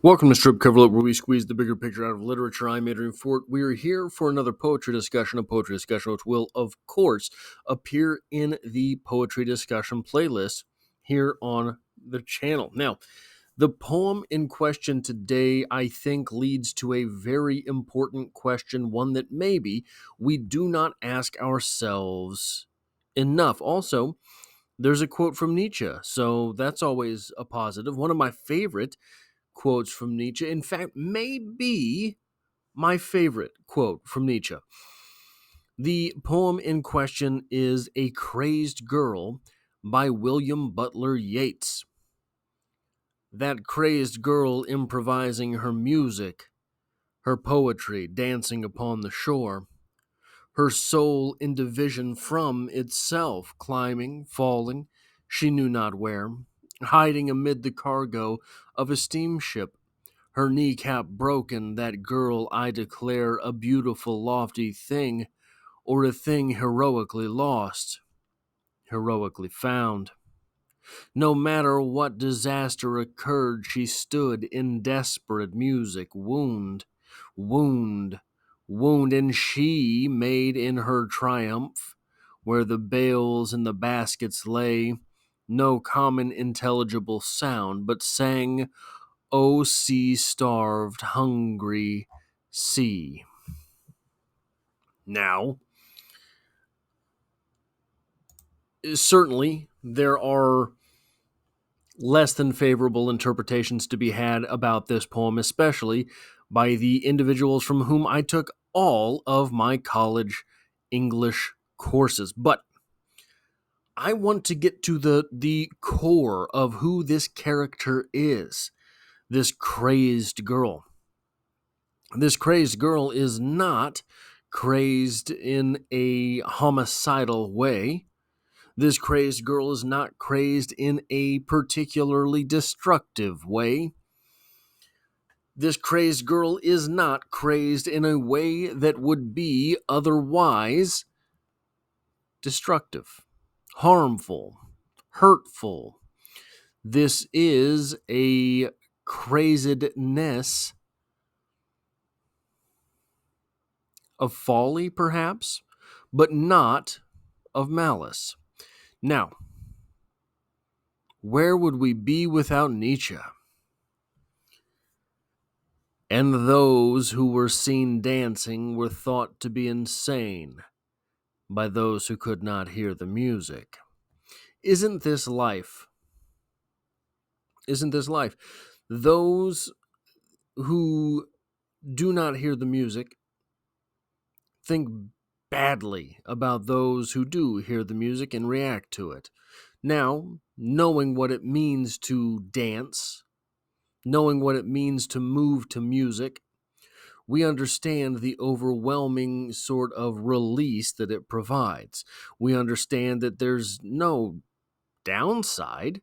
Welcome to Strip Cover Look, where we squeeze the bigger picture out of literature. I'm Adrian Fort. We are here for another poetry discussion, which will, of course, appear in the poetry discussion playlist here on the channel. Now, the poem in question today, I think, leads to a very important question, one that maybe we do not ask ourselves enough. Also, there's a quote from Nietzsche, so that's always a positive. One of my favorite quotes from Nietzsche. In fact, may be my favorite quote from Nietzsche. The poem in question is A Crazed Girl by William Butler Yeats. That crazed girl improvising her music, her poetry dancing upon the shore, her soul in division from itself, climbing, falling, she knew not where, hiding amid the cargo of a steamship, her kneecap broken, that girl, I declare, a beautiful, lofty thing, or a thing heroically lost, heroically found. No matter what disaster occurred, she stood in desperate music, wound, and she made in her triumph, where the bales and the baskets lay, no common intelligible sound, but sang, O sea-starved, hungry sea. Now, certainly there are less than favorable interpretations to be had about this poem, especially by the individuals from whom I took all of my college English courses. But I want to get to the core of who this character is, this crazed girl. This crazed girl is not crazed in a homicidal way. This crazed girl is not crazed in a particularly destructive way. This crazed girl is not crazed in a way that would be otherwise destructive, harmful, hurtful. This is a crazedness of folly, perhaps, but not of malice. Now, where would we be without Nietzsche? And those who were seen dancing were thought to be insane by those who could not hear the music. Isn't this life? Isn't this life? Those who do not hear the music think badly about those who do hear the music and react to it. Now, knowing what it means to dance, knowing what it means to move to music, we understand the overwhelming sort of release that it provides. We understand that there's no downside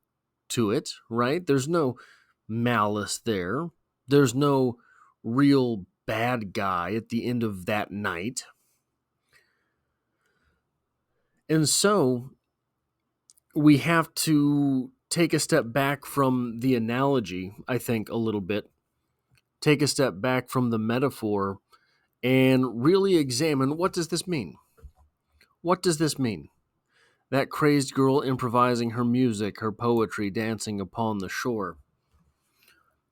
to it, right? There's no malice there. There's no real bad guy at the end of that night. And so we have to take a step back from the analogy, I think, a little bit. Take a step back from the metaphor and really examine, what does this mean? What does this mean? That crazed girl improvising her music, her poetry dancing upon the shore.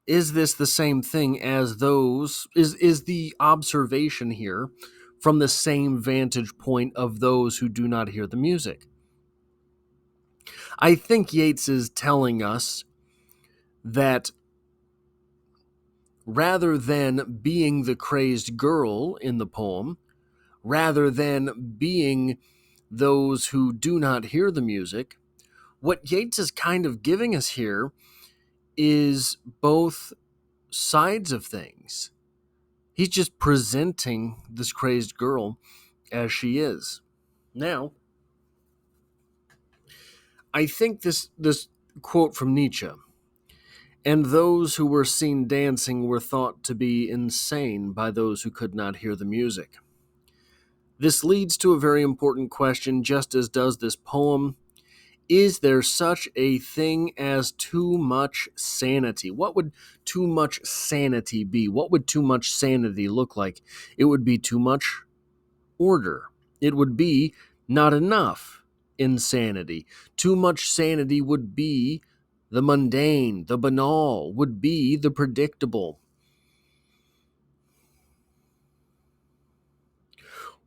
Is this the same thing as those? Is the observation here from the same vantage point of those who do not hear the music? I think Yeats is telling us that rather than being the crazed girl in the poem, rather than being those who do not hear the music, what Yeats is kind of giving us here is both sides of things. He's just presenting this crazed girl as she is. Now, I think this quote from Nietzsche, and those who were seen dancing were thought to be insane by those who could not hear the music. This leads to a very important question, just as does this poem. Is there such a thing as too much sanity? What would too much sanity be? What would too much sanity look like? It would be too much order. It would be not enough insanity. Too much sanity would be the mundane, the banal, would be the predictable.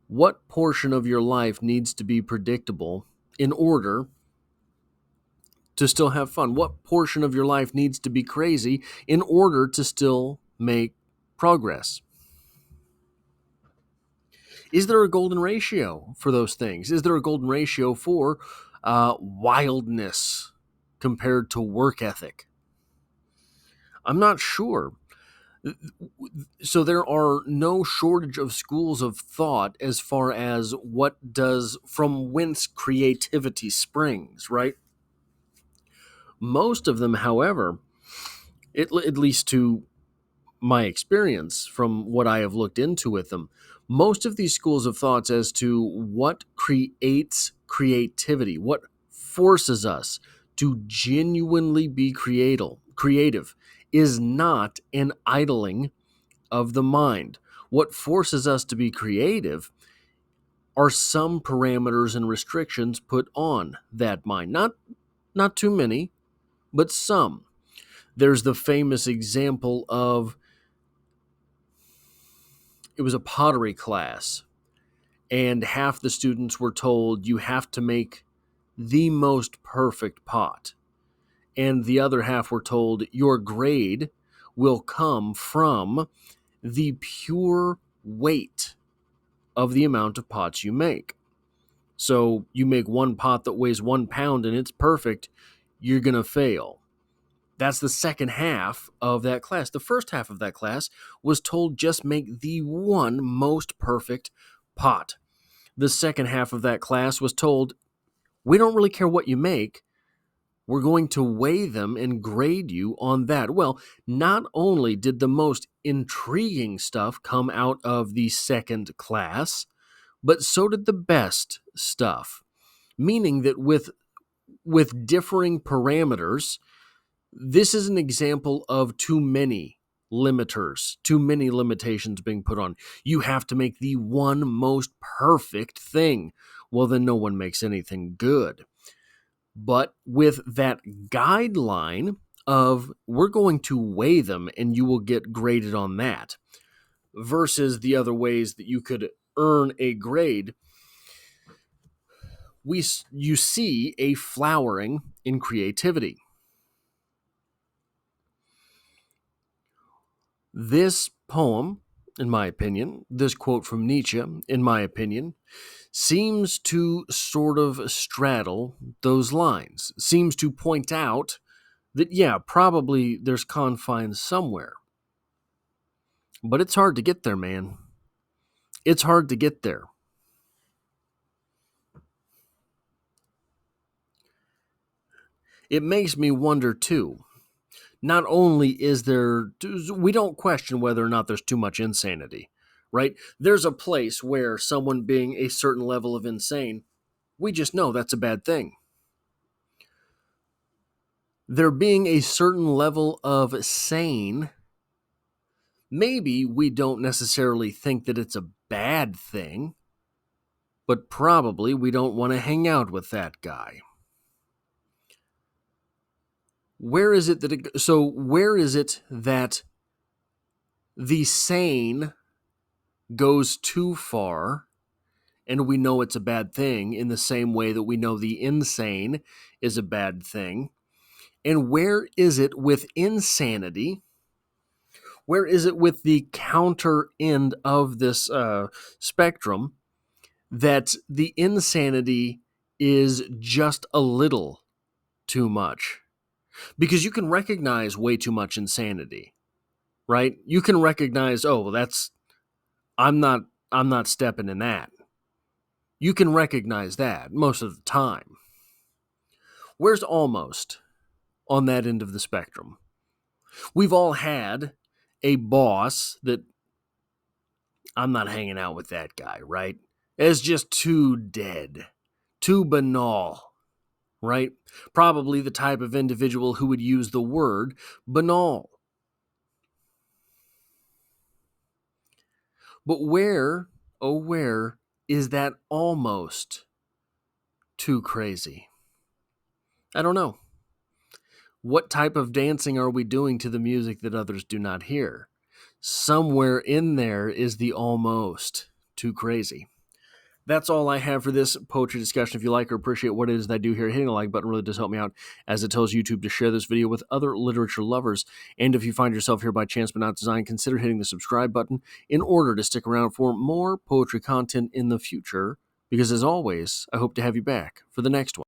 What portion of your life needs to be predictable in order to still have fun? What portion of your life needs to be crazy in order to still make progress? Is there a golden ratio for those things? Is there a golden ratio for wildness compared to work ethic? I'm not sure. So there are no shortage of schools of thought as far as what does, from whence creativity springs, right? Most of them, however, at least to my experience from what I have looked into with them, most of these schools of thoughts as to what creates creativity, what forces us to genuinely be creative is not an idling of the mind. What forces us to be creative are some parameters and restrictions put on that mind. Not too many, but some. There's the famous example of, it was a pottery class, and half the students were told you have to make the most perfect pot, and the other half were told your grade will come from the pure weight of the amount of pots you make. So you make one pot that weighs 1 pound and it's perfect, you're going to fail. That's the second half of that class. The first half of that class was told just make the one most perfect pot. The second half of that class was told, we don't really care what you make. We're going to weigh them and grade you on that. Well, not only did the most intriguing stuff come out of the second class, but so did the best stuff. Meaning that with differing parameters, this is an example of too many limiters, too many limitations being put on. You have to make the one most perfect thing. Well, then no one makes anything good. But with that guideline of we're going to weigh them and you will get graded on that, versus the other ways that you could earn a grade, you see a flowering in creativity. This poem, in my opinion, this quote from Nietzsche, in my opinion, seems to sort of straddle those lines, seems to point out that, yeah, probably there's confines somewhere. But it's hard to get there, man. It's hard to get there. It makes me wonder, too. Not only is there, we don't question whether or not there's too much insanity, right? There's a place where someone being a certain level of insane, we just know that's a bad thing. There being a certain level of sane, maybe we don't necessarily think that it's a bad thing, but probably we don't want to hang out with that guy. Where is it that the sane goes too far and we know it's a bad thing in the same way that we know the insane is a bad thing? And where is it with insanity? Where is it with the counter end of this spectrum that the insanity is just a little too much? Because you can recognize way too much insanity, right? You can recognize, oh, well, I'm not stepping in that. You can recognize that most of the time. Where's almost on that end of the spectrum? We've all had a boss that, I'm not hanging out with that guy, right? It's just too dead, too banal. right? Probably the type of individual who would use the word banal. But where, oh, where is that almost too crazy? I don't know. What type of dancing are we doing to the music that others do not hear? Somewhere in there is the almost too crazy. That's all I have for this poetry discussion. If you like or appreciate what it is that I do here, hitting the like button really does help me out, as it tells YouTube to share this video with other literature lovers. And if you find yourself here by chance but not design, consider hitting the subscribe button in order to stick around for more poetry content in the future. Because as always, I hope to have you back for the next one.